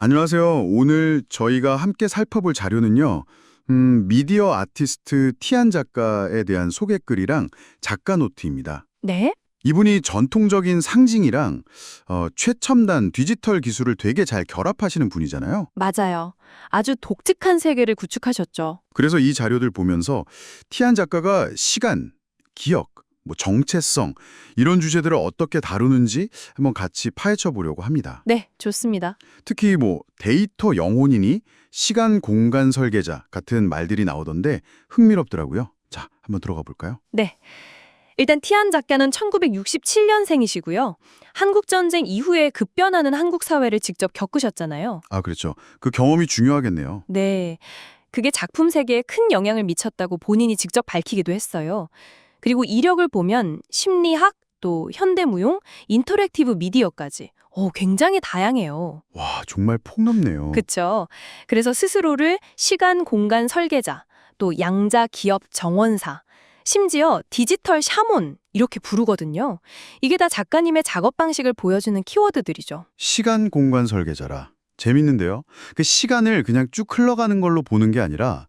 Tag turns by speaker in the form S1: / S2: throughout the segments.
S1: 안녕하세요. 오늘 저희가 함께 살펴볼 자료는요. 미디어 아티스트 티안 작가에 대한 소개글이랑 작가 노트입니다.
S2: 네?
S1: 이분이 전통적인 상징이랑 최첨단 디지털 기술을 되게 잘 결합하시는 분이잖아요.
S2: 맞아요. 아주 독특한 세계를 구축하셨죠.
S1: 그래서 이 자료들 보면서 티안 작가가 시간, 기억, 정체성 이런 주제들을 어떻게 다루는지 한번 같이 파헤쳐 보려고 합니다.
S2: 네, 좋습니다.
S1: 특히 데이터 영혼이니 시간 공간 설계자 같은 말들이 나오던데 흥미롭더라고요. 자, 한번 들어가 볼까요?
S2: 네. 일단 티안 작가는 1967년생이시고요. 한국전쟁 이후에 급변하는 한국 사회를 직접 겪으셨잖아요.
S1: 아, 그렇죠. 그 경험이 중요하겠네요.
S2: 네. 그게 작품 세계에 큰 영향을 미쳤다고 본인이 직접 밝히기도 했어요. 그리고 이력을 보면 심리학, 또 현대무용, 인터랙티브 미디어까지. 굉장히 다양해요.
S1: 와, 정말 폭넓네요.
S2: 그쵸? 그래서 스스로를 시간 공간 설계자, 또 양자 기업 정원사, 심지어 디지털 샤몬 이렇게 부르거든요. 이게 다 작가님의 작업 방식을 보여주는 키워드들이죠.
S1: 시간 공간 설계자라. 재밌는데요. 그 시간을 그냥 쭉 흘러가는 걸로 보는 게 아니라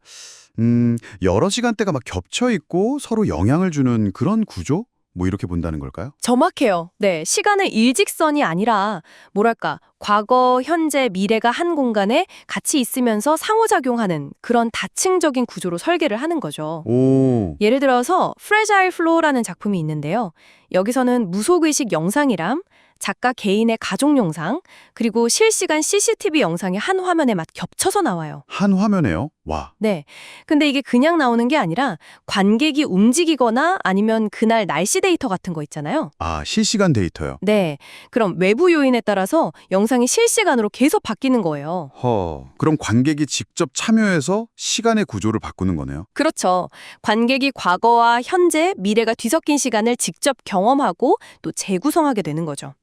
S1: 여러 시간대가 막 겹쳐 있고 서로 영향을 주는 그런 구조? 이렇게 본다는 걸까요?
S2: 정확해요. 네, 시간의 일직선이 아니라 뭐랄까 과거, 현재, 미래가 한 공간에 같이 있으면서 상호작용하는 그런 다층적인 구조로 설계를 하는 거죠.
S1: 오,
S2: 예를 들어서 프레자일 플로우라는 작품이 있는데요. 여기서는 무속의식 영상이랑 작가 개인의 가족 영상, 그리고 실시간 CCTV 영상이 한 화면에 막 겹쳐서 나와요.
S1: 한 화면에요? 와,
S2: 네. 근데 이게 그냥 나오는 게 아니라 관객이 움직이거나 아니면 그날 날씨 데이터 같은 거 있잖아요.
S1: 아, 실시간 데이터요.
S2: 네. 그럼 외부 요인에 따라서 영상이 실시간으로 계속 바뀌는 거예요.
S1: 그럼 관객이 직접 참여해서 시간의 구조를 바꾸는 거네요.
S2: 그렇죠. 관객이 과거와 현재, 미래가 뒤섞인 시간을 직접 경험하고 또 재구성하게 되는 거죠.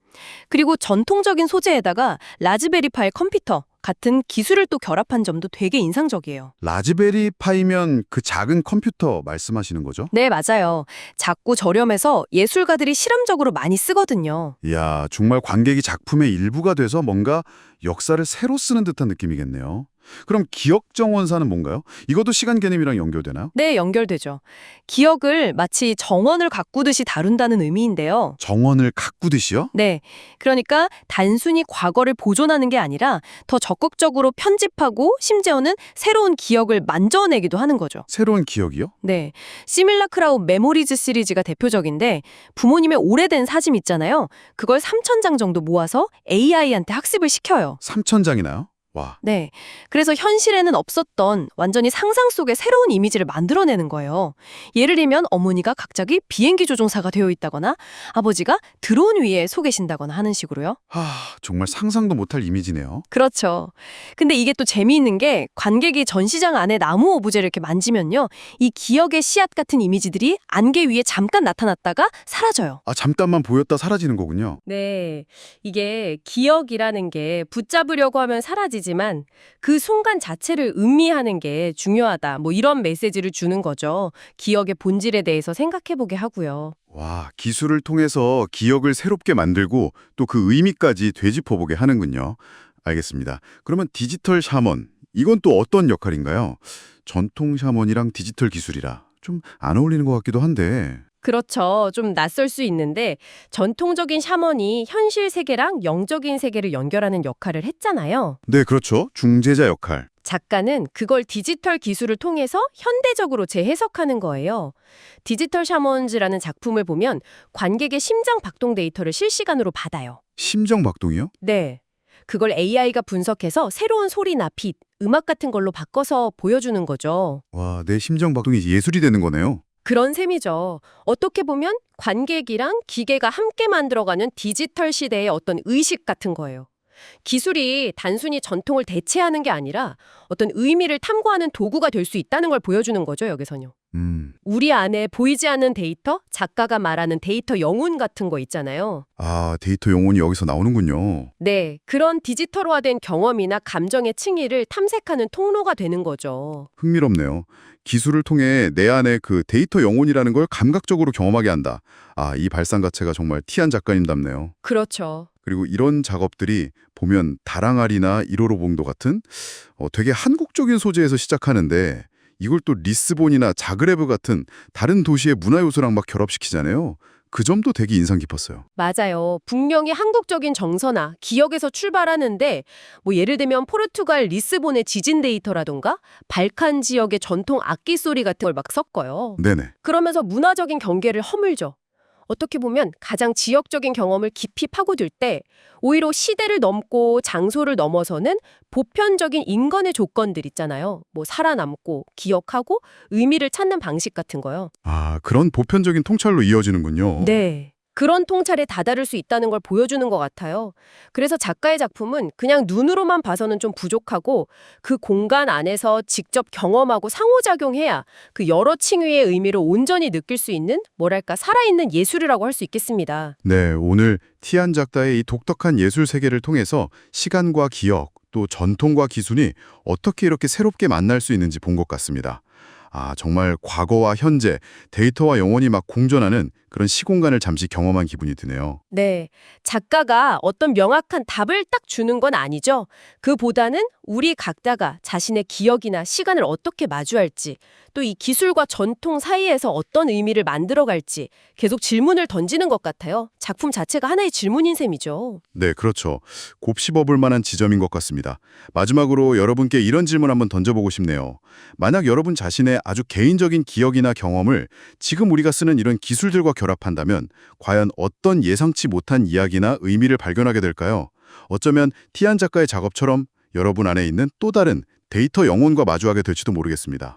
S2: 그리고 전통적인 소재에다가 라즈베리 파이 컴퓨터 같은 기술을 또 결합한 점도 되게 인상적이에요.
S1: 라즈베리 파이면 그 작은 컴퓨터 말씀하시는 거죠?
S2: 네, 맞아요. 작고 저렴해서 예술가들이 실험적으로 많이 쓰거든요.
S1: 이야, 정말 관객이 작품의 일부가 돼서 뭔가 역사를 새로 쓰는 듯한 느낌이겠네요. 그럼 기억정원사는 뭔가요? 이것도 시간 개념이랑 연결되나요?
S2: 네, 연결되죠. 기억을 마치 정원을 가꾸듯이 다룬다는 의미인데요.
S1: 정원을 가꾸듯이요?
S2: 네, 그러니까 단순히 과거를 보존하는 게 아니라 더 적극적으로 편집하고 심지어는 새로운 기억을 만들어내기도 하는 거죠.
S1: 새로운 기억이요?
S2: 네, 시밀라 크라우 메모리즈 시리즈가 대표적인데 부모님의 오래된 사진 있잖아요. 그걸 3,000장 정도 모아서 AI한테 학습을 시켜요.
S1: 3,000장이나요? 와,
S2: 네, 그래서 현실에는 없었던 완전히 상상 속의 새로운 이미지를 만들어내는 거예요. 예를 들면 어머니가 갑자기 비행기 조종사가 되어 있다거나 아버지가 드론 위에 서 계신다거나 하는 식으로요.
S1: 정말 상상도 못할 이미지네요.
S2: 그렇죠. 근데 이게 또 재미있는 게 관객이 전시장 안에 나무 오브제를 이렇게 만지면요. 이 기억의 씨앗 같은 이미지들이 안개 위에 잠깐 나타났다가 사라져요.
S1: 아, 잠깐만 보였다 사라지는 거군요.
S2: 네, 이게 기억이라는 게 붙잡으려고 하면 사라지지만 그 순간 자체를 음미하는 게 중요하다. 이런 메시지를 주는 거죠. 기억의 본질에 대해서 생각해보게 하고요.
S1: 와, 기술을 통해서 기억을 새롭게 만들고 또 그 의미까지 되짚어보게 하는군요. 알겠습니다. 그러면 디지털 샤먼, 이건 또 어떤 역할인가요? 전통 샤먼이랑 디지털 기술이라 좀 안 어울리는 것 같기도 한데.
S2: 그렇죠. 좀 낯설 수 있는데 전통적인 샤먼이 현실 세계랑 영적인 세계를 연결하는 역할을 했잖아요.
S1: 네, 그렇죠. 중재자 역할.
S2: 작가는 그걸 디지털 기술을 통해서 현대적으로 재해석하는 거예요. 디지털 샤먼즈라는 작품을 보면 관객의 심장 박동 데이터를 실시간으로 받아요.
S1: 심정 박동이요?
S2: 네. 그걸 AI가 분석해서 새로운 소리나 빛, 음악 같은 걸로 바꿔서 보여주는 거죠.
S1: 와, 내 심정 박동이 예술이 되는 거네요.
S2: 그런 셈이죠. 어떻게 보면 관객이랑 기계가 함께 만들어가는 디지털 시대의 어떤 의식 같은 거예요. 기술이 단순히 전통을 대체하는 게 아니라 어떤 의미를 탐구하는 도구가 될 수 있다는 걸 보여주는 거죠, 여기서는요. 우리 안에 보이지 않는 데이터, 작가가 말하는 데이터 영혼 같은 거 있잖아요.
S1: 아, 데이터 영혼이 여기서 나오는군요.
S2: 네, 그런 디지털화된 경험이나 감정의 층위를 탐색하는 통로가 되는 거죠.
S1: 흥미롭네요. 기술을 통해 내 안에 그 데이터 영혼이라는 걸 감각적으로 경험하게 한다. 아, 이 발상 자체가 정말 티안 작가님답네요.
S2: 그렇죠.
S1: 그리고 이런 작업들이 보면 다랑알이나 1호로봉도 같은 되게 한국적인 소재에서 시작하는데 이걸 또 리스본이나 자그레브 같은 다른 도시의 문화 요소랑 막 결합시키잖아요. 그 점도 되게 인상 깊었어요.
S2: 맞아요. 분명히 한국적인 정서나 기억에서 출발하는데 뭐 예를 들면 포르투갈 리스본의 지진 데이터라던가 발칸 지역의 전통 악기 소리 같은 걸 막 섞어요.
S1: 네네.
S2: 그러면서 문화적인 경계를 허물죠. 어떻게 보면 가장 지역적인 경험을 깊이 파고들 때 오히려 시대를 넘고 장소를 넘어서는 보편적인 인간의 조건들 있잖아요. 뭐 살아남고 기억하고 의미를 찾는 방식 같은 거요.
S1: 아, 그런 보편적인 통찰로 이어지는군요.
S2: 네. 그런 통찰에 다다를 수 있다는 걸 보여주는 것 같아요. 그래서 작가의 작품은 그냥 눈으로만 봐서는 좀 부족하고 그 공간 안에서 직접 경험하고 상호작용해야 그 여러 층위의 의미를 온전히 느낄 수 있는 뭐랄까 살아있는 예술이라고 할 수 있겠습니다.
S1: 네, 오늘 티안 작가의 이 독특한 예술 세계를 통해서 시간과 기억, 또 전통과 기술이 어떻게 이렇게 새롭게 만날 수 있는지 본 것 같습니다. 아, 정말 과거와 현재, 데이터와 영혼이 막 공존하는 그런 시공간을 잠시 경험한 기분이 드네요.
S2: 네. 작가가 어떤 명확한 답을 딱 주는 건 아니죠. 그보다는 우리 각자가 자신의 기억이나 시간을 어떻게 마주할지, 또 이 기술과 전통 사이에서 어떤 의미를 만들어갈지 계속 질문을 던지는 것 같아요. 작품 자체가 하나의 질문인 셈이죠.
S1: 네, 그렇죠. 곱씹어볼 만한 지점인 것 같습니다. 마지막으로 여러분께 이런 질문 한번 던져보고 싶네요. 만약 여러분 자신의 아주 개인적인 기억이나 경험을 지금 우리가 쓰는 이런 기술들과 결합한다면 과연 어떤 예상치 못한 이야기나 의미를 발견하게 될까요? 어쩌면 티안 작가의 작업처럼 여러분 안에 있는 또 다른 데이터 영혼과 마주하게 될지도 모르겠습니다.